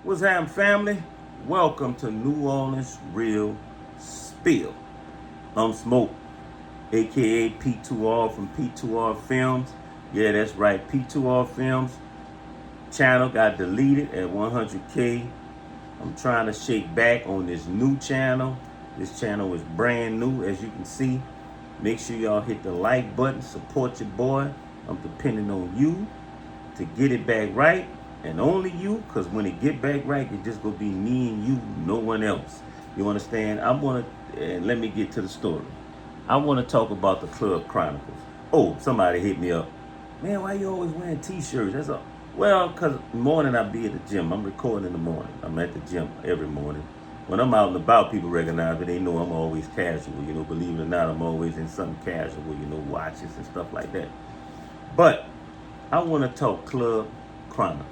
What's happening, family? Welcome to New Orleans Real Spill. I'm Smoke, aka P2R from P2R Films. Yeah, that's right, P2R Films. Channel got deleted at 100K. I'm trying to shake back on this new channel. This channel is brand new, as you can see. Make sure y'all hit the like button, support your boy. I'm depending on you to get it back right, and only you, because when it get back right, it just gonna be me and you, no one else. You understand? And let me get to the story. I want to talk about the Club Chronicles. Oh, somebody hit me up. Man, why you always wearing t-shirts? That's a Well, because morning I be at the gym. I'm recording in the morning. I'm at the gym every morning. When I'm out and about, people recognize me. They know I'm always casual. Believe it or not, I'm always in something casual. Watches and stuff like that. But I want to talk Club Chronicles.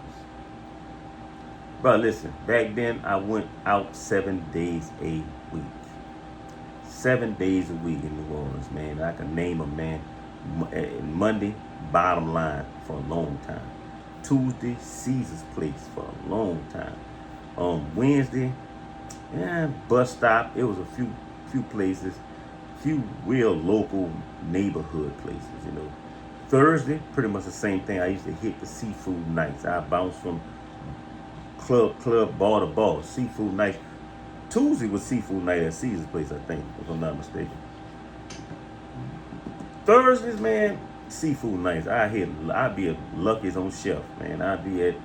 Bro, listen, back then I went out 7 days a week. 7 days a week in New Orleans, man. I can name them, man. Monday, Bottom Line for a long time. Tuesday, Caesar's Place for a long time. Wednesday, bus stop. It was a few places, few real local neighborhood places. Thursday, pretty much the same thing. I used to hit the seafood nights. I bounced from club, bar to bar, seafood nights. Tuesday was seafood night at Caesar's Place, I think, if I'm not mistaken. Thursdays, man, seafood nights. I'd be at Lucky's on Shelf, man. I'd be at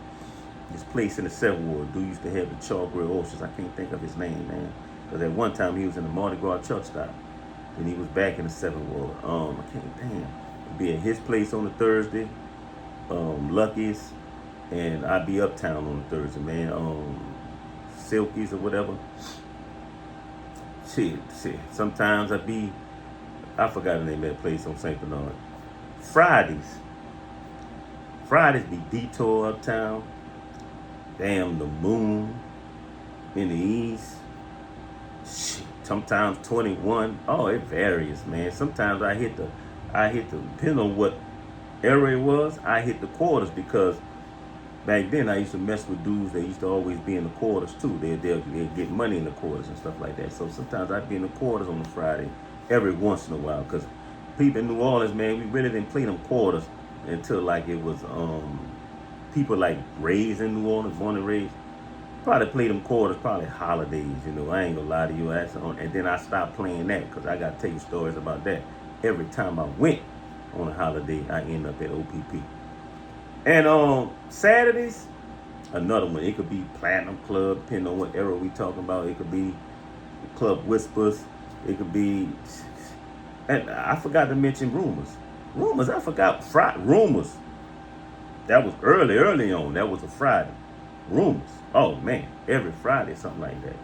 this place in the 7th Ward. Dude used to have the Char Grill Oysters. I can't think of his name, man. Because at one time he was in the Mardi Gras truck stop. And he was back in the 7th Ward. I'd be at his place on the Thursday, Lucky's, and I'd be uptown on the Thursday, man. Silkies or whatever. Shit. Sometimes I forgot the name of that place on St. Bernard. Fridays be Detour uptown. Damn, the Moon in the east. Shit, sometimes 21. Oh, it varies, man. Sometimes I hit the depending on what area it was, I hit the quarters, because back then I used to mess with dudes that used to always be in the quarters too. They'd get money in the quarters and stuff like that. So sometimes I'd be in the quarters on a Friday every once in a while, because people in New Orleans, man, we really didn't play them quarters until like it was people like raised in New Orleans, born and raised. Probably played them quarters, probably holidays. I ain't gonna lie to you. And then I stopped playing that, because I gotta tell you stories about that. Every time I went on a holiday, I end up at OPP. And on Saturdays, another one. It could be Platinum Club, depending on what era we talking about. It could be Club Whispers. It could be, and I forgot to mention Rumors. I forgot Rumors. That was early on. That was a Friday. Rumors. Oh man, every Friday, something like that.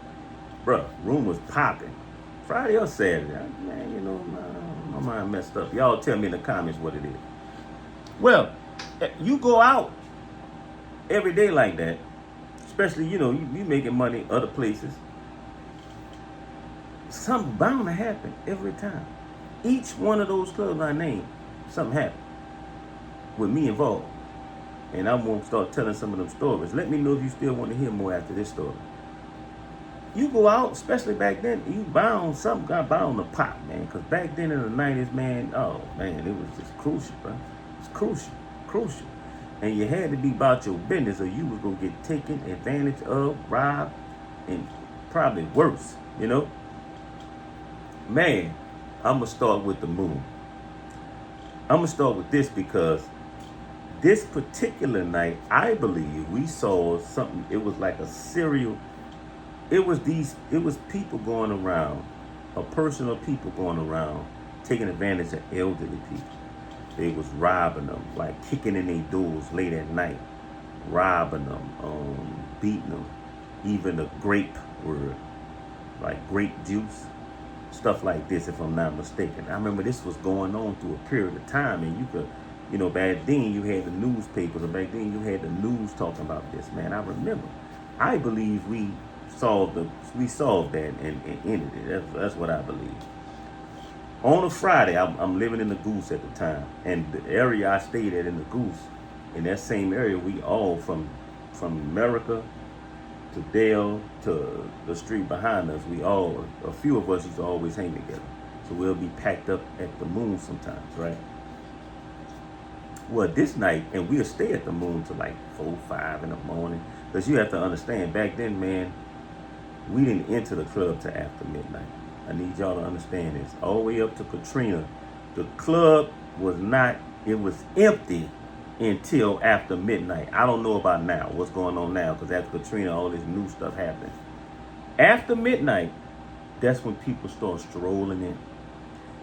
Bruh, Rumors popping. Friday or Saturday. Man, my mind messed up. Y'all tell me in the comments what it is. Well, you go out every day like that, especially, you making money other places. Something bound to happen every time. Each one of those clubs I named, something happened with me involved. And I'm going to start telling some of them stories. Let me know if you still want to hear more after this story. You go out, especially back then, something got bound to pop, man. Because back then in the 90s, man, oh, man, it was just crucial, bro. It's crucial. And you had to be about your business, or you was going to get taken advantage of, robbed, and probably worse, Man, I'm going to start with the Moon. I'm going to start with this, because this particular night, I believe we saw something. It was like a serial. It was people going around, a person or people going around, taking advantage of elderly people. They was robbing them, like kicking in their doors late at night, robbing them, beating them. Even the grape word, like grape juice, stuff like this, if I'm not mistaken. I remember this was going on through a period of time, and you could, back then you had the newspapers, or back then you had the news talking about this, man. I remember. I believe we solved that and ended it. That's what I believe. On a Friday, I'm living in the Goose at the time, and the area I stayed at in the Goose, in that same area, we all from America to Dale, to the street behind us, a few of us used to always hang together. So we'll be packed up at the Moon sometimes, right? Well, this night, and we'll stay at the Moon till like 4, 5 in the morning. Because you have to understand, back then, man, we didn't enter the club till after midnight. I need y'all to understand this. All the way up to Katrina, the club was empty until after midnight. I don't know about now, what's going on now, because after Katrina, all this new stuff happened. After midnight, that's when people start strolling in.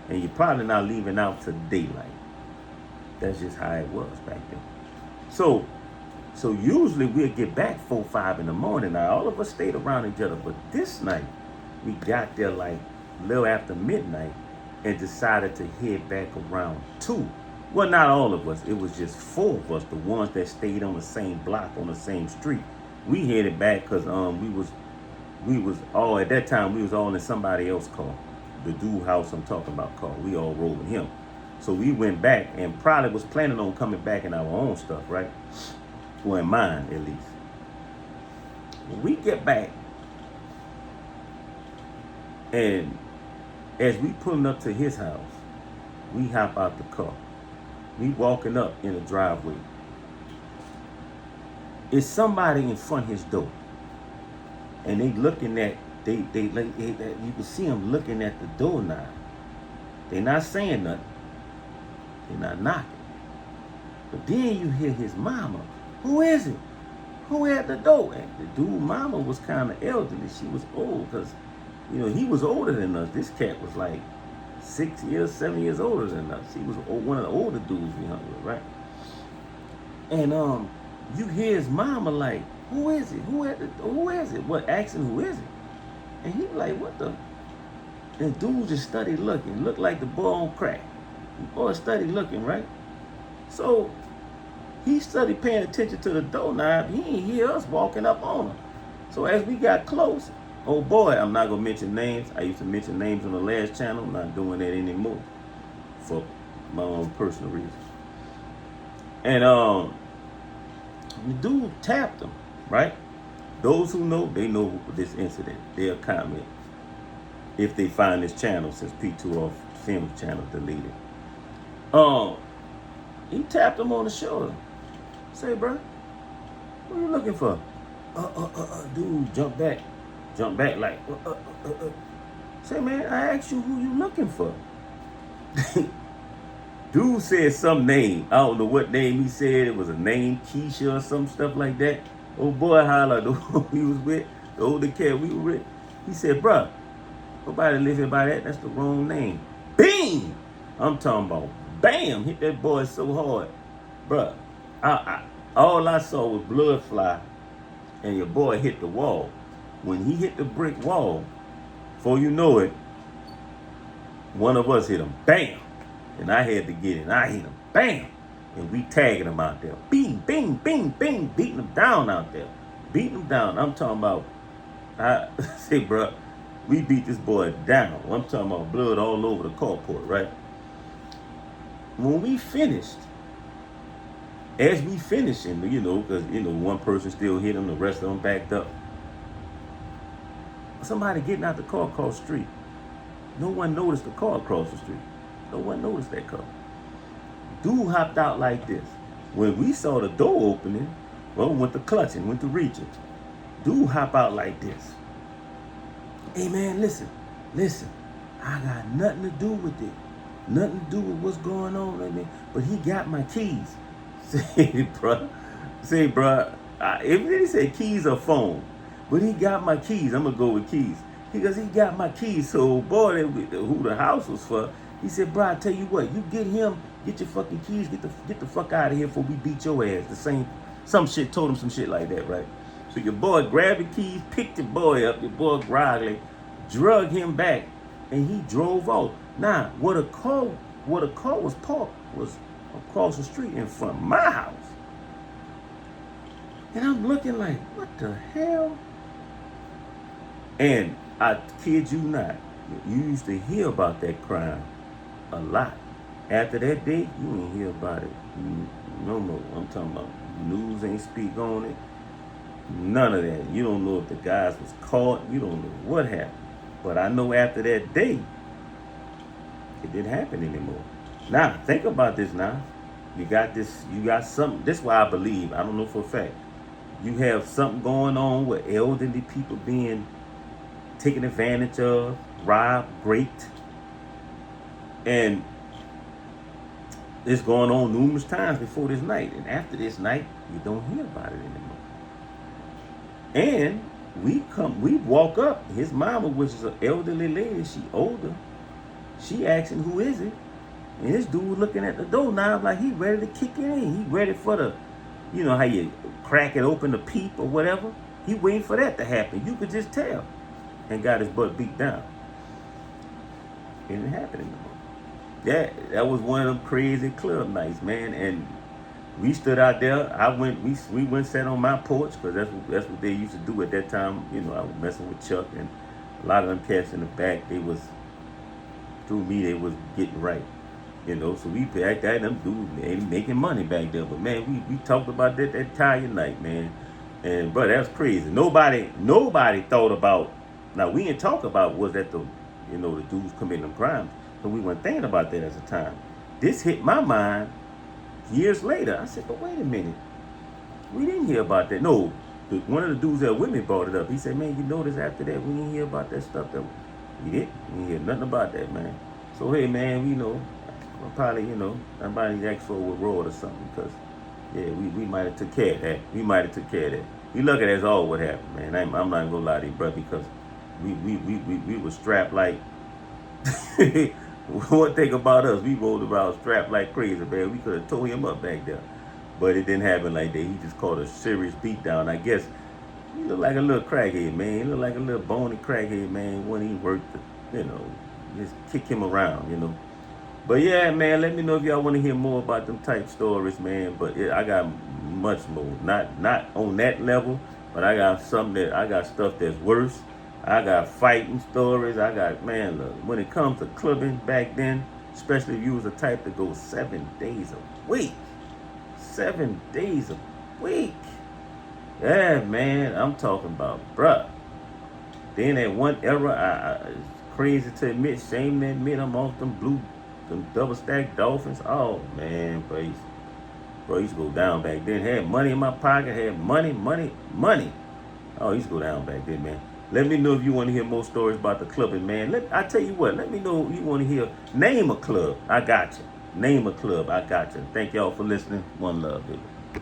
And you're probably not leaving out to daylight. That's just how it was back then. So usually we'll get back 4, 5 in the morning. Now, all of us stayed around each other, but this night, we got there like a little after midnight and decided to head back around 2. Well, not all of us. It was just 4 of us, the ones that stayed on the same block, on the same street. We headed back because we was all, at that time, we was all in somebody else's car. The dude house I'm talking about car. We all rode with him. So we went back and probably was planning on coming back in our own stuff, right? Well, in mine, at least. When we get back, and as we pulling up to his house, we hop out the car. We walking up in the driveway. It's somebody in front of his door. And they looking at, you can see them looking at the doorknob. They not saying nothing. They not knocking. But then you hear his mama. Who is it? Who at the door? And the dude mama was kind of elderly. She was old because, he was older than us. This cat was like 6 years, 7 years older than us. He was one of the older dudes we hung with, right? And you hear his mama like, who is it? Who is it? What, asking who is it? And he like, what the? And dude just studied looking. Looked like the boy on crack. The boy studied looking, right? So he studied paying attention to the doorknob. He didn't hear us walking up on him. So as we got close, oh boy, I'm not gonna mention names. I used to mention names on the last channel. I'm not doing that anymore for my own personal reasons. And the dude tapped him, right? Those who know, they know this incident. They'll comment if they find this channel, since P2R Films channel deleted. He tapped him on the shoulder. Say, bro, what are you looking for? Dude, jump back like, Say, man, I asked you who you looking for. Dude said some name. I don't know what name he said. It was a name, Keisha or some stuff like that. Oh boy, holla, the one we was with, the older cat we were with. He said, bruh, nobody live here by that. That's the wrong name. Bing! I'm talking about bam, hit that boy so hard. Bruh, all I saw was blood fly, and your boy hit the wall. When he hit the brick wall, before you know it, one of us hit him, bam. And I had to get in. I hit him, bam. And we tagging him out there. Bing, bing, bing, bing. Beating him down out there. Beating him down. I'm talking about, I say, bro, we beat this boy down. I'm talking about blood all over the carport, right? When we finished, as we finishing, because, one person still hit him, the rest of them backed up. Somebody getting out the car across the street. No one noticed the car across the street. No one noticed that car. Dude hopped out like this. When we saw the door opening, well, went to clutching, went to reaching. Dude hop out like this. Hey man, listen. I got nothing to do with it. Nothing to do with what's going on with me. But he got my keys. Say, bruh. If he said keys or phone, but he got my keys. I'm gonna go with keys. Because he got my keys. So boy, who the house was for, he said, bro, I tell you what, you get him, get your fucking keys, get the fuck out of here before we beat your ass. Told him some shit like that, right? So your boy grabbed the keys, picked your boy up, your boy groggly, drug him back, and he drove off. Now, where the car was parked was across the street in front of my house. And I'm looking like, what the hell? And I kid you not, you used to hear about that crime a lot. After that day, you ain't hear about it no more. I'm talking about news ain't speak on it. None of that. You don't know if the guys was caught. You don't know what happened. But I know after that day, it didn't happen anymore. Now, think about this now. You got this, you got something. This is why I believe, I don't know for a fact. You have something going on with elderly people being taken advantage of, robbed, raped. And it's going on numerous times before this night. And after this night, you don't hear about it anymore. And we walk up. His mama, which is an elderly lady, she older. She asking, who is it? And this dude looking at the door now like he ready to kick it in. He ready for the, you know how you crack it open to peep or whatever. He waiting for that to happen. You could just tell. And got his butt beat down. It didn't happen anymore. Yeah, that was one of them crazy club nights, man. And we stood out there. We went sat on my porch because that's what they used to do at that time. You know, I was messing with Chuck and a lot of them cats in the back. They was through me. They was getting right. You know, so we back there, them dudes ain't making money back there. But man, we talked about that entire night, man. And bro, that's crazy. Nobody thought about. Now we didn't talk about was that the dudes committing them crimes. So we weren't thinking about that at the time. This hit my mind years later. I said, but wait a minute. We didn't hear about that. No, one of the dudes that with me brought it up. He said, man, you notice after that we didn't hear about that stuff. That we didn't. We didn't hear nothing about that, man. So hey, man, probably, somebody asked for a reward or something because, yeah, we might have took care of that. We might have took care of that. We look at it as all what happened, man. I'm not gonna lie to you, bro, because we were strapped like. One thing about us, we rolled around strapped like crazy, man. We could have tore him up back there. But it didn't happen like that. He just caught a serious beatdown. I guess he looked like a little crackhead, man. He looked like a little bony crackhead, man. When he worked, just kick him around. But yeah, man, let me know if y'all want to hear more about them type stories, man. But I got much more. Not on that level, but I got stuff that's worse. I got fighting stories. I got, man, look, when it comes to clubbing back then, especially if you was the type to go 7 days a week. 7 days a week. Yeah, man, I'm talking about, bruh. Then at one era, it's crazy to admit, shame to admit, I'm off them double stacked Dolphins. Oh, man, bro, I used to go down back then. Had money in my pocket, had money. Oh, I used to go down back then, man. Let me know if you want to hear more stories about the clubbing, man. I tell you what, let me know if you want to hear. Name a club. I got you. Name a club. I got you. Thank y'all for listening. One love, baby.